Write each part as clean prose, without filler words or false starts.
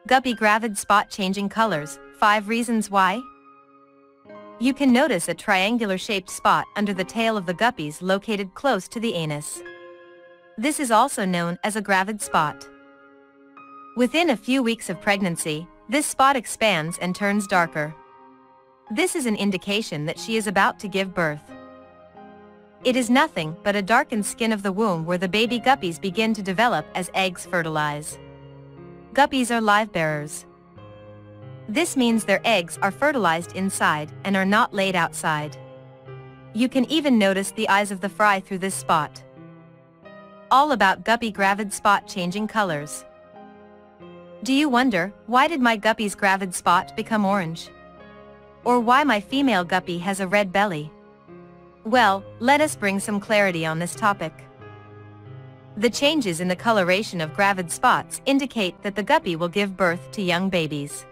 Guppy Gravid spot changing colors, 5 reasons why. You can notice a triangular-shaped spot under the tail of the guppies located close to the anus. This is also known as a gravid spot. Within a few weeks of pregnancy, this spot expands and turns darker. This is an indication that she is about to give birth. It is nothing but a darkened skin of the womb where the baby guppies begin to develop as eggs fertilize. Guppies are live bearers. This means their eggs are fertilized inside and are not laid outside. You can even notice the eyes of the fry through this spot. All about Guppy Gravid spot changing colors. Do you wonder, why did my guppy's gravid spot become orange? Or why my female guppy has a red belly? Well, let us bring some clarity on this topic. The changes in the coloration of gravid spots indicate that the guppy will give birth to young babies.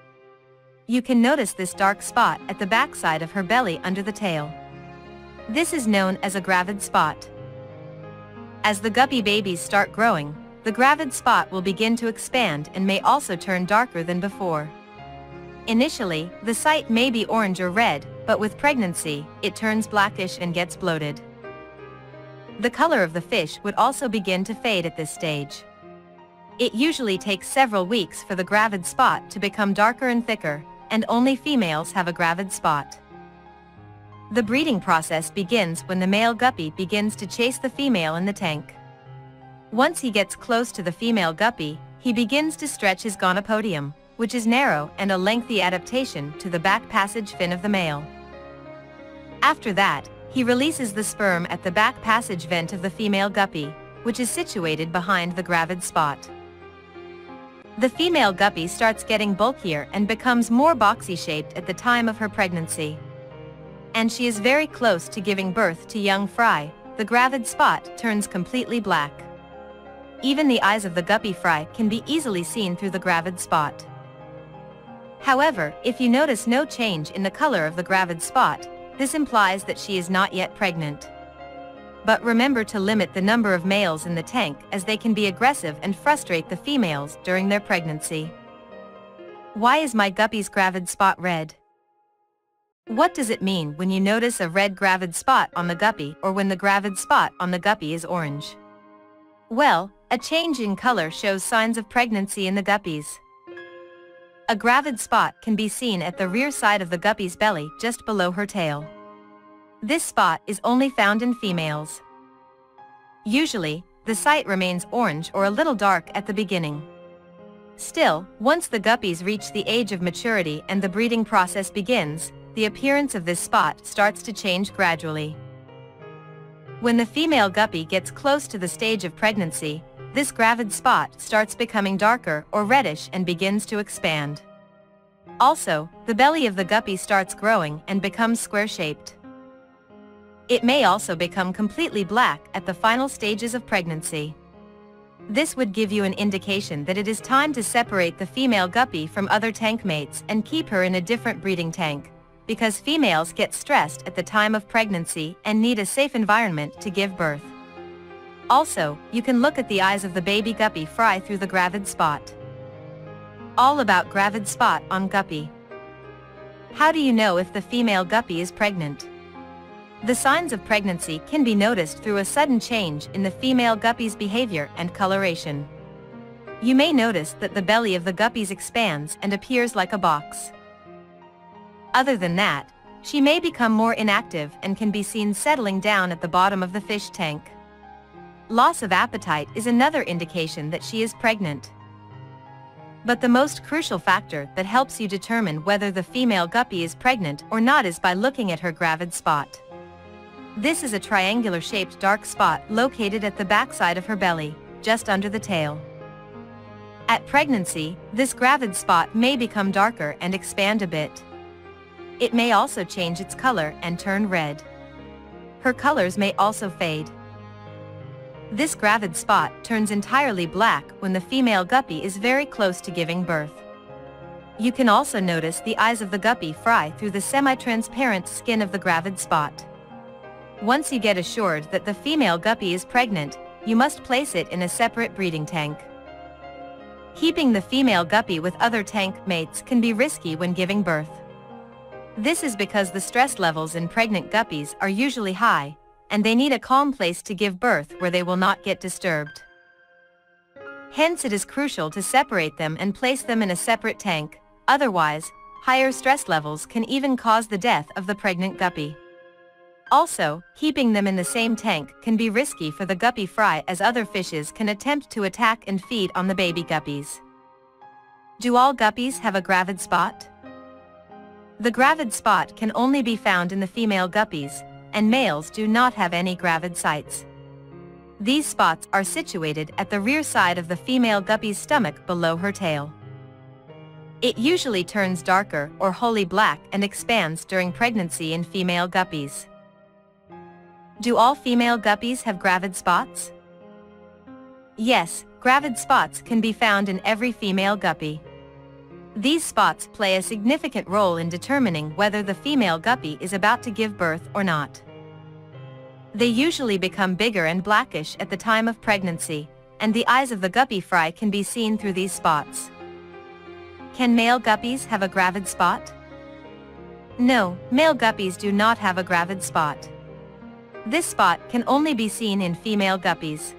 You can notice this dark spot at the backside of her belly under the tail. This is known as a gravid spot. As the guppy babies start growing, the gravid spot will begin to expand and may also turn darker than before. Initially, the site may be orange or red, but with pregnancy, it turns blackish and gets bloated. The color of the fish would also begin to fade at this stage. It usually takes several weeks for the gravid spot to become darker and thicker, and only females have a gravid spot. The breeding process begins when the male guppy begins to chase the female in the tank. Once he gets close to the female guppy, he begins to stretch his gonopodium, which is narrow and a lengthy adaptation to the back passage fin of the male. After that, he releases the sperm at the back passage vent of the female guppy, which is situated behind the gravid spot. The female guppy starts getting bulkier and becomes more boxy-shaped at the time of her pregnancy. And she is very close to giving birth to young fry. The gravid spot turns completely black. Even the eyes of the guppy fry can be easily seen through the gravid spot. However, if you notice no change in the color of the gravid spot, this implies that she is not yet pregnant. But remember to limit the number of males in the tank, as they can be aggressive and frustrate the females during their pregnancy. Why is my guppy's gravid spot red? What does it mean when you notice a red gravid spot on the guppy, or when the gravid spot on the guppy is orange? Well, a change in color shows signs of pregnancy in the guppies. A gravid spot can be seen at the rear side of the guppy's belly just below her tail. This spot is only found in females. Usually, the site remains orange or a little dark at the beginning. Still, once the guppies reach the age of maturity and the breeding process begins, the appearance of this spot starts to change gradually. When the female guppy gets close to the stage of pregnancy, this gravid spot starts becoming darker or reddish and begins to expand. Also, the belly of the guppy starts growing and becomes square-shaped. It may also become completely black at the final stages of pregnancy. This would give you an indication that it is time to separate the female guppy from other tank mates and keep her in a different breeding tank, because females get stressed at the time of pregnancy and need a safe environment to give birth. Also, you can look at the eyes of the baby guppy fry through the gravid spot. All about gravid spot on guppy. How do you know if the female guppy is pregnant? The signs of pregnancy can be noticed through a sudden change in the female guppy's behavior and coloration. You may notice that the belly of the guppies expands and appears like a box. Other than that, she may become more inactive and can be seen settling down at the bottom of the fish tank. Loss of appetite is another indication that she is pregnant. But the most crucial factor that helps you determine whether the female guppy is pregnant or not is by looking at her gravid spot. This is a triangular-shaped dark spot located at the backside of her belly, just under the tail. At pregnancy, this gravid spot may become darker and expand a bit. It may also change its color and turn red. Her colors may also fade. This gravid spot turns entirely black when the female guppy is very close to giving birth. You can also notice the eyes of the guppy fry through the semi-transparent skin of the gravid spot. Once you get assured that the female guppy is pregnant, you must place it in a separate breeding tank. Keeping the female guppy with other tank mates can be risky when giving birth. This is because the stress levels in pregnant guppies are usually high, and they need a calm place to give birth where they will not get disturbed. Hence, it is crucial to separate them and place them in a separate tank, otherwise, higher stress levels can even cause the death of the pregnant guppy. Also, keeping them in the same tank can be risky for the guppy fry, as other fishes can attempt to attack and feed on the baby guppies. Do all guppies have a gravid spot? The gravid spot can only be found in the female guppies, and males do not have any gravid sites. These spots are situated at the rear side of the female guppy's stomach below her tail. It usually turns darker or wholly black and expands during pregnancy in female guppies. Do all female guppies have gravid spots? Yes, gravid spots can be found in every female guppy. These spots play a significant role in determining whether the female guppy is about to give birth or not. They usually become bigger and blackish at the time of pregnancy, and the eyes of the guppy fry can be seen through these spots. Can male guppies have a gravid spot? No, male guppies do not have a gravid spot. This spot can only be seen in female guppies.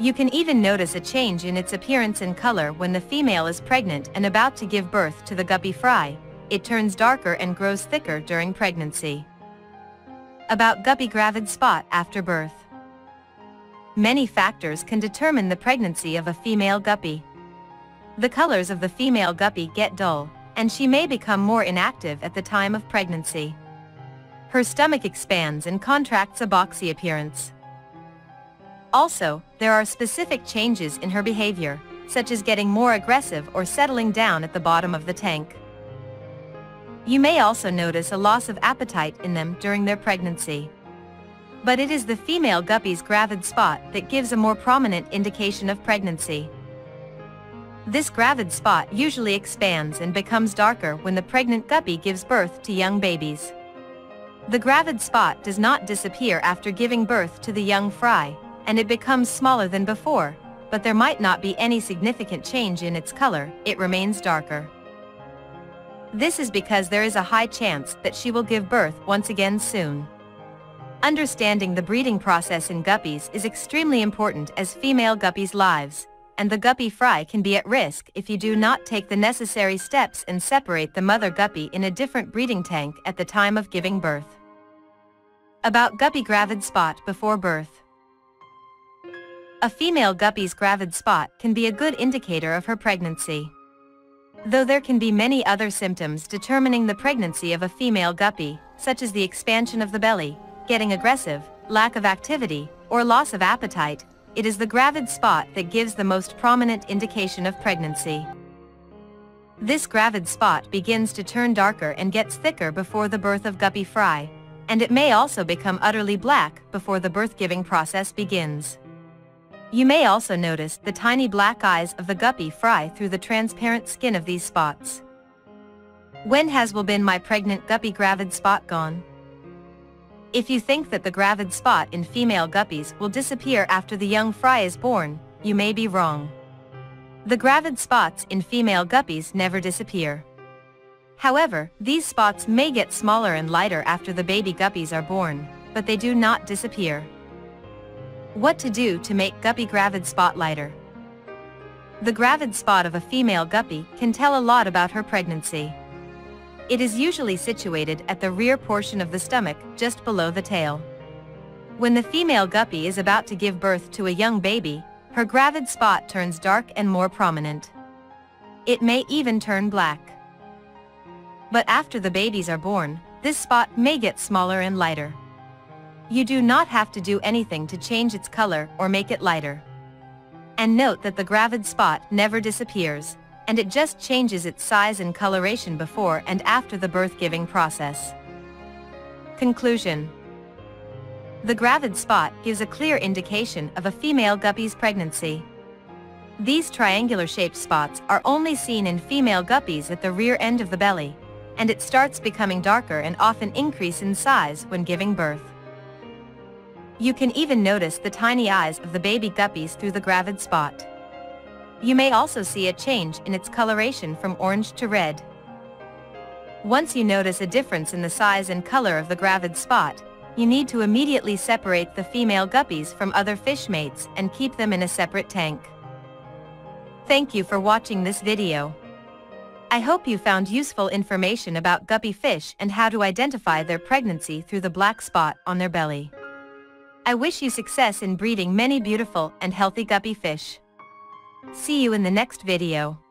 You can even notice a change in its appearance and color when the female is pregnant and about to give birth to the guppy fry. It turns darker and grows thicker during pregnancy. About guppy gravid spot after birth. Many factors can determine the pregnancy of a female guppy. The colors of the female guppy get dull, and she may become more inactive at the time of pregnancy. Her stomach expands and contracts, a boxy appearance. Also, there are specific changes in her behavior, such as getting more aggressive or settling down at the bottom of the tank. You may also notice a loss of appetite in them during their pregnancy. But it is the female guppy's gravid spot that gives a more prominent indication of pregnancy. This gravid spot usually expands and becomes darker when the pregnant guppy gives birth to young babies. The gravid spot does not disappear after giving birth to the young fry, and it becomes smaller than before, but there might not be any significant change in its color. It remains darker. This is because there is a high chance that she will give birth once again soon. Understanding the breeding process in guppies is extremely important, as female guppies' lives and the guppy fry can be at risk if you do not take the necessary steps and separate the mother guppy in a different breeding tank at the time of giving birth. About guppy gravid spot before birth. A female guppy's gravid spot can be a good indicator of her pregnancy. Though there can be many other symptoms determining the pregnancy of a female guppy, such as the expansion of the belly, getting aggressive, lack of activity, or loss of appetite, it is the gravid spot that gives the most prominent indication of pregnancy. This gravid spot begins to turn darker and gets thicker before the birth of guppy fry, and it may also become utterly black before the birth-giving process begins. You may also notice the tiny black eyes of the guppy fry through the transparent skin of these spots. When has been my pregnant guppy gravid spot gone? If you think that the gravid spot in female guppies will disappear after the young fry is born, you may be wrong. The gravid spots in female guppies never disappear. However, these spots may get smaller and lighter after the baby guppies are born, but they do not disappear. What to do to make guppy gravid spot lighter? The gravid spot of a female guppy can tell a lot about her pregnancy. It is usually situated at the rear portion of the stomach, just below the tail. When the female guppy is about to give birth to a young baby, her gravid spot turns dark and more prominent. It may even turn black. But after the babies are born, this spot may get smaller and lighter. You do not have to do anything to change its color or make it lighter. And note that the gravid spot never disappears, and it just changes its size and coloration before and after the birth-giving process. Conclusion. The gravid spot gives a clear indication of a female guppy's pregnancy. These triangular-shaped spots are only seen in female guppies at the rear end of the belly, and it starts becoming darker and often increase in size when giving birth. You can even notice the tiny eyes of the baby guppies through the gravid spot. You may also see a change in its coloration from orange to red. Once you notice a difference in the size and color of the gravid spot, you need to immediately separate the female guppies from other fish mates and keep them in a separate tank. Thank you for watching this video. I hope you found useful information about guppy fish and how to identify their pregnancy through the black spot on their belly. I wish you success in breeding many beautiful and healthy guppy fish. See you in the next video.